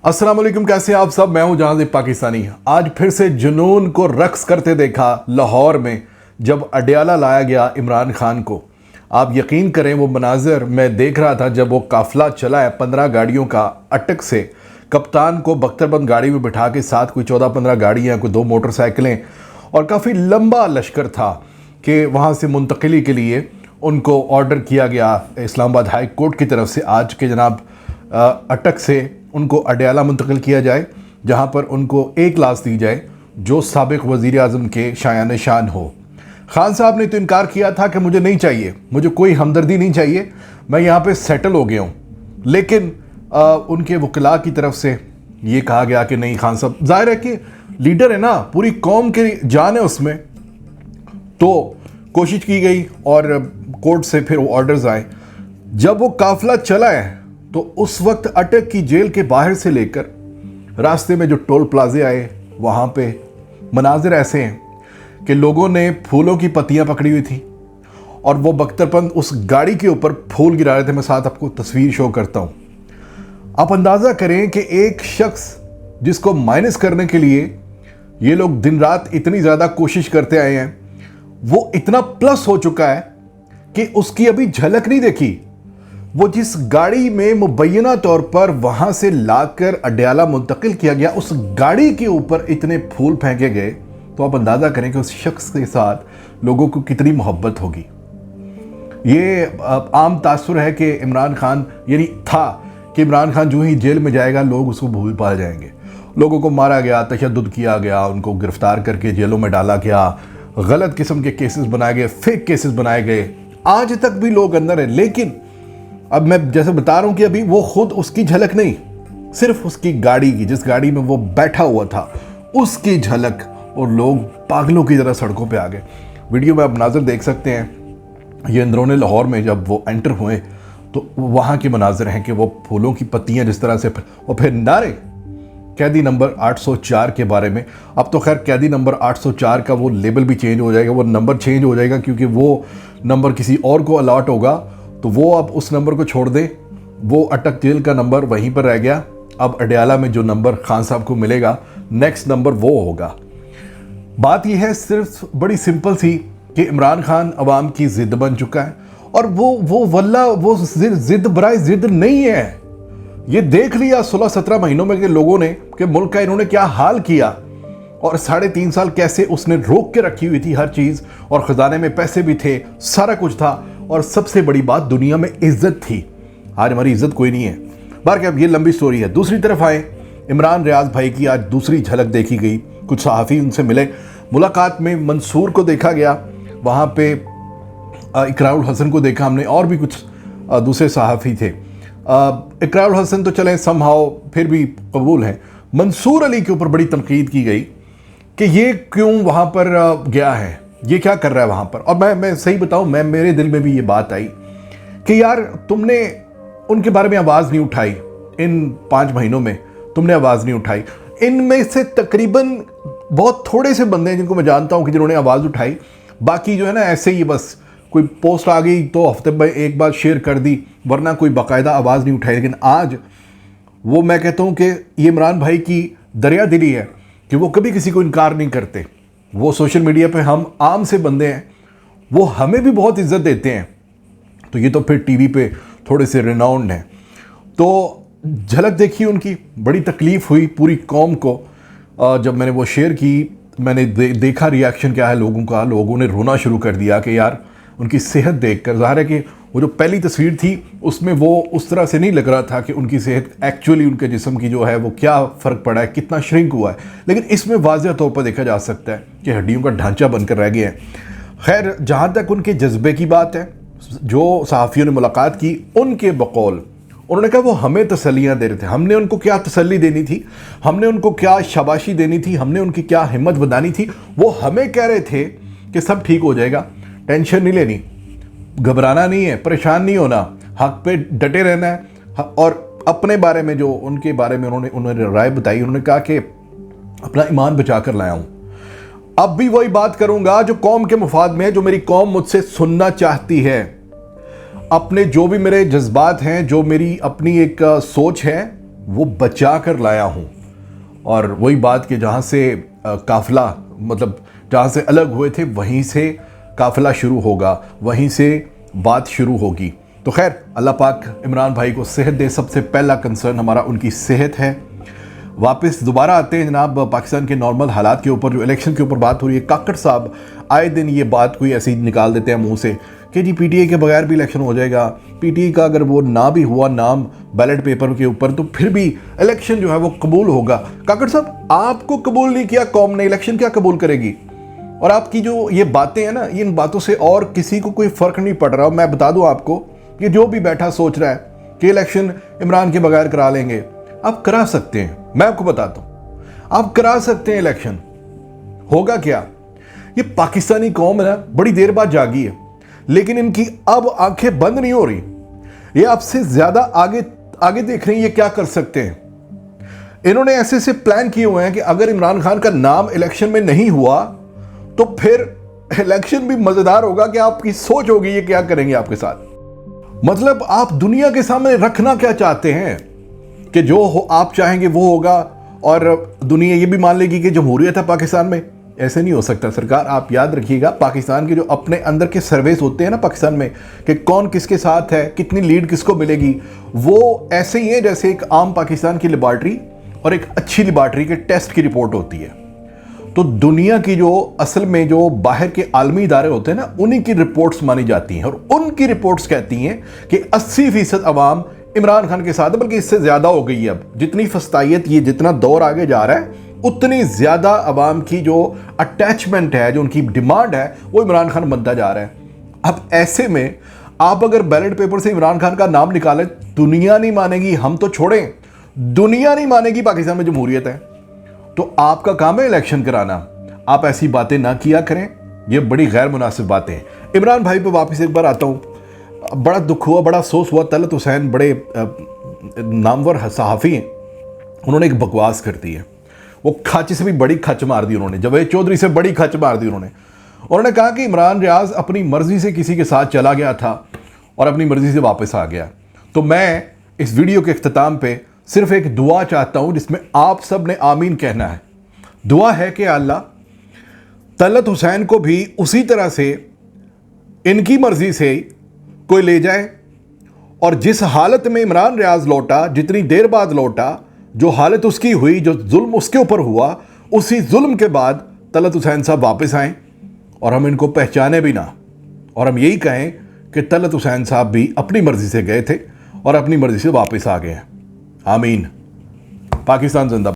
अस्सलाम वालेकुम, कैसे हैं आप सब। मैं हूं जहां पाकिस्तानी। आज फिर से जुनून को रक्स करते देखा लाहौर में जब अडयाला लाया गया इमरान खान को। आप यकीन करें वो मनाजर मैं देख रहा था जब वो काफिला चला है 15 गाड़ियों का अटक से। कप्तान को बख्तरबंद गाड़ी में बिठा के साथ कोई 14-15 गाड़ियाँ, कोई 2 मोटरसाइकिलें और काफ़ी लंबा लश्कर था कि वहाँ से मुंतकिली के लिए उनको ऑर्डर किया गया इस्लामाबाद हाई कोर्ट की तरफ से आज के जनाब अटक से उनको अडयाला मुंतकिल किया जाए, जहाँ पर उनको एक क्लास दी जाए जो साबिक वज़ीर आज़म के शायान शान हो। खान साहब ने तो इनकार किया था कि मुझे नहीं चाहिए, मुझे कोई हमदर्दी नहीं चाहिए, मैं यहाँ पे सेटल हो गया हूँ। लेकिन उनके वकला की तरफ से ये कहा गया कि नहीं खान साहब, ज़ाहिर है कि लीडर है ना, पूरी कौम की जान है उसमें, तो कोशिश की गई और कोर्ट से फिर वो ऑर्डर्स आए। जब वो काफिला चला है तो उस वक्त अटक की जेल के बाहर से लेकर रास्ते में जो टोल प्लाजे आए वहाँ पे मनाजिर ऐसे हैं कि लोगों ने फूलों की पत्तियाँ पकड़ी हुई थी और वो बख्तरबंद उस गाड़ी के ऊपर फूल गिरा रहे थे। मैं साथ आपको तस्वीर शो करता हूँ। आप अंदाज़ा करें कि एक शख्स जिसको माइनस करने के लिए ये लोग दिन रात इतनी ज़्यादा कोशिश करते आए हैं, वो इतना प्लस हो चुका है कि उसकी अभी झलक नहीं देखी। वो जिस गाड़ी में मुबैना तौर पर वहां से लाकर अडयाला मुंतकिल किया गया, उस गाड़ी के ऊपर इतने फूल फेंके गए, तो आप अंदाज़ा करें कि उस शख्स के साथ लोगों को कितनी मोहब्बत होगी। ये आम तासुर है कि इमरान खान यानी था कि इमरान खान जो ही जेल में जाएगा लोग उसको भूल पा जाएंगे। लोगों को मारा गया, तशद्दुद किया गया, उनको गिरफ्तार करके जेलों में डाला गया, गलत किस्म के केसेस बनाए गए, फेक केसेस बनाए गए, आज तक भी लोग अंदर हैं। लेकिन अब मैं जैसे बता रहा हूं कि अभी वो खुद उसकी झलक नहीं, सिर्फ उसकी गाड़ी की, जिस गाड़ी में वो बैठा हुआ था, उसकी झलक, और लोग पागलों की तरह सड़कों पे आ गए। वीडियो में आप मनाजर देख सकते हैं। ये अंदरूनी लाहौर में जब वो एंटर हुए तो वहाँ के मनाजर हैं कि वो फूलों की पत्तियाँ जिस तरह से, और फिर नारे कैदी नंबर 804 के बारे में। अब तो खैर कैदी नंबर 804 का वो लेबल भी चेंज हो जाएगा, वो नंबर चेंज हो जाएगा, क्योंकि वो नंबर किसी और को अलॉट होगा, तो वो अब उस नंबर को छोड़ दे। वो अटक जेल का नंबर वहीं पर रह गया। अब अडयाला में जो नंबर खान साहब को मिलेगा, नेक्स्ट नंबर वो होगा। बात यह है सिर्फ बड़ी सिंपल सी कि इमरान खान अवाम की जिद बन चुका है, और वो वल्ला वो जिद बराए जिद नहीं है। ये देख लिया 16-17 महीनों में के लोगों ने कि मुल्क का इन्होंने क्या हाल किया, और 3.5 साल कैसे उसने रोक के रखी हुई थी हर चीज़, और ख़जाने में पैसे भी थे, सारा कुछ था, और सबसे बड़ी बात दुनिया में इज्जत थी। आज हमारी इज्जत कोई नहीं है। बार क्या, अब ये लंबी स्टोरी है। दूसरी तरफ आए, इमरान रियाज भाई की आज दूसरी झलक देखी गई। कुछ सहाफ़ी उनसे मिले, मुलाकात में मंसूर को देखा गया, वहाँ पे इकरारुल हसन को देखा हमने, और भी कुछ दूसरे सहाफ़ी थे। इकरारुल हसन तो चले समहाउ फिर भी कबूल हैं। मंसूर अली के ऊपर बड़ी तनकीद की गई कि ये क्यों वहाँ पर गया है, ये क्या कर रहा है वहाँ पर। और मैं सही बताऊँ, मेरे दिल में भी ये बात आई कि यार तुमने उनके बारे में आवाज़ नहीं उठाई, इन 5 महीनों में तुमने आवाज़ नहीं उठाई। इनमें से तकरीबन बहुत थोड़े से बंदे हैं जिनको मैं जानता हूँ कि जिन्होंने आवाज़ उठाई। बाकी जो है ना, ऐसे ही बस कोई पोस्ट आ गई तो हफ्ते में एक बार शेयर कर दी, वरना कोई बाकायदा आवाज़ नहीं उठाई। लेकिन आज वो, मैं कहता हूँ कि ये इमरान भाई की दरिया दिली है कि वो कभी किसी को इनकार नहीं करते। वो सोशल मीडिया पे हम आम से बंदे हैं, वो हमें भी बहुत इज्जत देते हैं, तो ये तो फिर टीवी पे थोड़े से रिनाउंड हैं। तो झलक देखी उनकी, बड़ी तकलीफ़ हुई पूरी कौम को। जब मैंने वो शेयर की, मैंने देखा रिएक्शन क्या है लोगों का। लोगों ने रोना शुरू कर दिया कि यार उनकी सेहत देखकर, ज़ाहिर है कि वो जो पहली तस्वीर थी उसमें वो उस तरह से नहीं लग रहा था कि उनकी सेहत एक्चुअली उनके जिस्म की जो है वो क्या फ़र्क पड़ा है, कितना श्रिंक हुआ है। लेकिन इसमें वाज़ह तौर पर देखा जा सकता है कि हड्डियों का ढांचा बनकर रह गया है। खैर, जहाँ तक उनके जज्बे की बात है, जो सहाफ़ियों ने मुलाकात की, उनके बकौल उन्होंने कहा वो हमें तसल्लियाँ दे रहे थे। हमने उनको क्या तसल्ली देनी थी, हमने उनको क्या शाबाशी देनी थी, हमने उनकी क्या हिम्मत बनानी थी। वो हमें कह रहे थे कि सब ठीक हो जाएगा, टेंशन नहीं लेनी, घबराना नहीं है, परेशान नहीं होना, हक पे डटे रहना है। और अपने बारे में, जो उनके बारे में उन्होंने राय बताई, उन्होंने कहा कि अपना ईमान बचा कर लाया हूँ, अब भी वही बात करूँगा जो कौम के मुफाद में है, जो मेरी कौम मुझसे सुनना चाहती है। अपने जो भी मेरे जज्बात हैं, जो मेरी अपनी एक सोच है, वो बचा कर लाया हूँ। और वही बात कि जहाँ से काफ़िला मतलब जहाँ से अलग हुए थे वहीं से काफ़िला शुरू होगा, वहीं से बात शुरू होगी। तो खैर अल्लाह पाक इमरान भाई को सेहत दे, सबसे पहला कंसर्न हमारा उनकी सेहत है। वापस दोबारा आते हैं जनाब पाकिस्तान के नॉर्मल हालात के ऊपर। जो इलेक्शन के ऊपर बात हो रही है, काकड़ साहब आए दिन ये बात कोई ऐसी निकाल देते हैं मुंह से कि जी पीटीआई के बगैर भी इलेक्शन हो जाएगा, पीटीआई का अगर वो ना भी हुआ नाम बैलेट पेपर के ऊपर तो फिर भी इलेक्शन जो है वो कबूल होगा। काकड़ साहब आपको कबूल नहीं किया कौम ने, इलेक्शन क्या कबूल करेगी? और आपकी जो ये बातें हैं ना, इन बातों से और किसी को कोई फ़र्क नहीं पड़ रहा। मैं बता दूं आपको कि जो भी बैठा सोच रहा है कि इलेक्शन इमरान के बगैर करा लेंगे, आप करा सकते हैं। मैं आपको बताता हूं, आप करा सकते हैं इलेक्शन। होगा क्या, ये पाकिस्तानी कौम है ना बड़ी देर बाद जागी है, लेकिन इनकी अब आंखें बंद नहीं हो रही। ये आपसे ज्यादा आगे आगे देख रही हैं ये क्या कर सकते हैं। इन्होंने ऐसे ऐसे प्लान किए हुए हैं कि अगर इमरान खान का नाम इलेक्शन में नहीं हुआ तो फिर इलेक्शन भी मजेदार होगा कि आपकी सोच होगी ये क्या करेंगे आपके साथ। मतलब आप दुनिया के सामने रखना क्या चाहते हैं कि जो हो आप चाहेंगे वो होगा और दुनिया ये भी मान लेगी कि जमहूरियत है पाकिस्तान में। ऐसे नहीं हो सकता सरकार। आप याद रखिएगा, पाकिस्तान के जो अपने अंदर के सर्वेस होते हैं ना पाकिस्तान में कि कौन किसके साथ है, कितनी लीड किसको मिलेगी, वो ऐसे ही है जैसे एक आम पाकिस्तान की लेबॉर्ट्री और एक अच्छी लेबॉर्ट्री के टेस्ट की रिपोर्ट होती है। तो दुनिया की जो असल में जो बाहर के आलमी इदारे होते हैं ना, उन्हीं की रिपोर्ट्स मानी जाती हैं और उनकी रिपोर्ट्स कहती हैं कि 80% अवाम इमरान खान के साथ है, बल्कि इससे ज्यादा हो गई है। अब जितनी फस्तायत, ये जितना दौर आगे जा रहा है, उतनी ज्यादा अवाम की जो अटैचमेंट है, जो उनकी डिमांड है, वो इमरान खान बनता जा रहा है। अब ऐसे में आप अगर बैलेट पेपर से इमरान खान का नाम निकालें, दुनिया नहीं मानेगी, हम तो छोड़ें, दुनिया नहीं मानेगी पाकिस्तान में जमहूरियत है। तो आपका काम है इलेक्शन कराना। आप ऐसी बातें ना किया करें, ये बड़ी गैर मुनासिब बातें हैं। इमरान भाई पे वापस एक बार आता हूँ। बड़ा दुख हुआ, बड़ा अफसोस हुआ। तलत हुसैन बड़े नामवर सहाफ़ी हैं, उन्होंने एक बकवास कर दी है। वो खच से भी बड़ी खच मार दी उन्होंने, जावेद चौधरी से बड़ी खच मार दी उन्होंने कहा कि इमरान रियाज अपनी मर्जी से किसी के साथ चला गया था और अपनी मर्जी से वापस आ गया। तो मैं इस वीडियो के इख्तिताम पे सिर्फ एक दुआ चाहता हूं जिसमें आप सब ने आमीन कहना है। दुआ है कि अल्लाह तलत हुसैन को भी उसी तरह से इनकी मर्जी से कोई ले जाए और जिस हालत में इमरान रियाज लौटा, जितनी देर बाद लौटा, जो हालत उसकी हुई, जो जुल्म उसके ऊपर हुआ, उसी जुल्म के बाद तलत हुसैन साहब वापस आएं और हम इनको पहचाने भी ना, और हम यही कहें कि तलत हुसैन साहब भी अपनी मर्जी से गए थे और अपनी मर्जी से वापस आ गए हैं। आमीन। पाकिस्तान जिंदाबाद।